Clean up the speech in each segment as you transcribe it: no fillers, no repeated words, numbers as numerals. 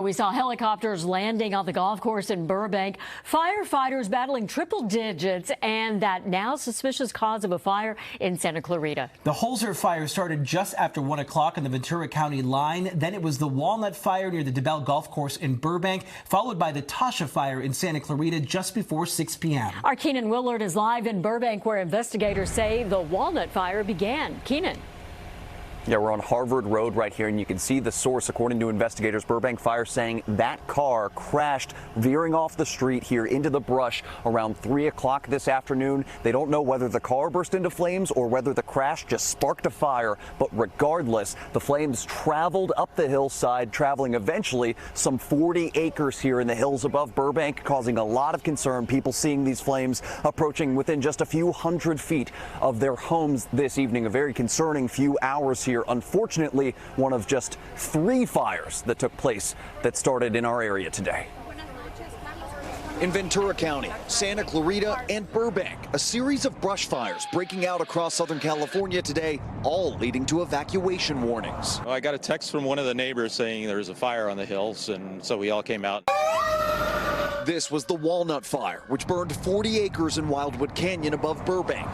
We saw helicopters landing on the golf course in Burbank, firefighters battling triple digits, and that now suspicious cause of a fire in Santa Clarita. The Holser fire started just after 1 o'clock on the Ventura County line. Then it was the Walnut fire near the DeBell golf course in Burbank, followed by the Tasha fire in Santa Clarita just before 6 p.m. Our Keenan Willard is live in Burbank, where investigators say the Walnut fire began. Keenan. Yeah, we're on Harvard Road right here, and you can see the source. According to investigators, Burbank Fire saying that car crashed veering off the street here into the brush around 3 o'clock this afternoon. They don't know whether the car burst into flames or whether the crash just sparked a fire. But regardless, the flames traveled up the hillside, traveling eventually some 40 acres here in the hills above Burbank, causing a lot of concern. People seeing these flames approaching within just a few hundred feet of their homes this evening. A very concerning few hours here. Unfortunately, one of just 3 fires that took place that started in our area today. In Ventura County, Santa Clarita, and Burbank, a series of brush fires breaking out across Southern California today, all leading to evacuation warnings. Well, I got a text from one of the neighbors saying there was a fire on the hills, and so we all came out. This was the Walnut fire, which burned 40 acres in Wildwood Canyon above Burbank.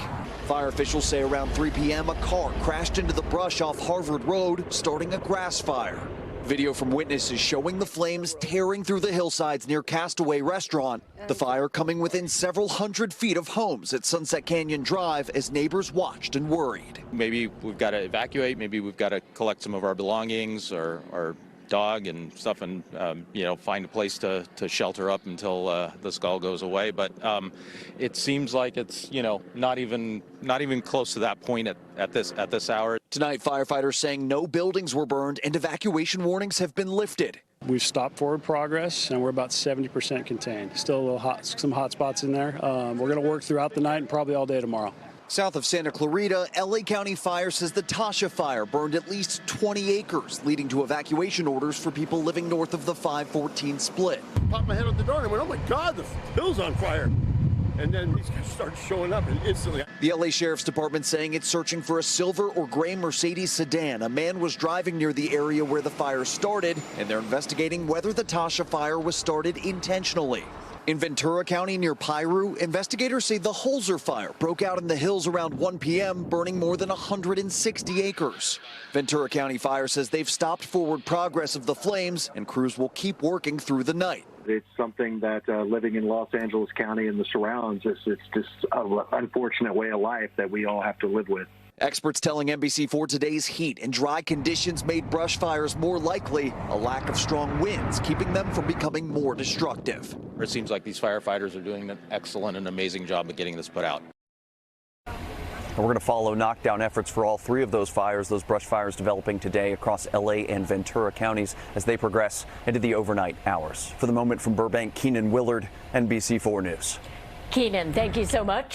Fire officials say around 3 p.m. a car crashed into the brush off Harvard Road, starting a grass fire. Video from witnesses showing the flames tearing through the hillsides near Castaway Restaurant. The fire coming within several hundred feet of homes at Sunset Canyon Drive as neighbors watched and worried. Maybe we've got to evacuate, maybe we've got to collect some of our belongings or our dog and stuff, and find a place to shelter up until the skull goes away. But it seems like it's not even close to that point at this hour. Tonight, firefighters saying no buildings were burned and evacuation warnings have been lifted. We've stopped forward progress and we're about 70% contained. Still a little hot, some hot spots in there. We're going to work throughout the night and probably all day tomorrow. South of Santa Clarita, LA County Fire says the Tasha fire burned at least 20 acres, leading to evacuation orders for people living north of the 514 split. Popped my head out the door and I went, oh my God, the hill's on fire. And then these guys started showing up and instantly. The LA Sheriff's Department saying it's searching for a silver or gray Mercedes sedan. A man was driving near the area where the fire started, and they're investigating whether the Tasha fire was started intentionally. In Ventura County near Piru, investigators say the Holser fire broke out in the hills around 1 p.m., burning more than 160 acres. Ventura County Fire says they've stopped forward progress of the flames, and crews will keep working through the night. It's something that living in Los Angeles County and the surrounds, it's just an unfortunate way of life that we all have to live with. Experts telling NBC4 today's heat and dry conditions made brush fires more likely, a lack of strong winds keeping them from becoming more destructive. It seems like these firefighters are doing an excellent and amazing job of getting this put out. And we're going to follow knockdown efforts for all 3 of those fires, those brush fires developing today across LA and Ventura counties as they progress into the overnight hours. For the moment from Burbank, Keenan Willard, NBC4 News. Keenan, thank you so much.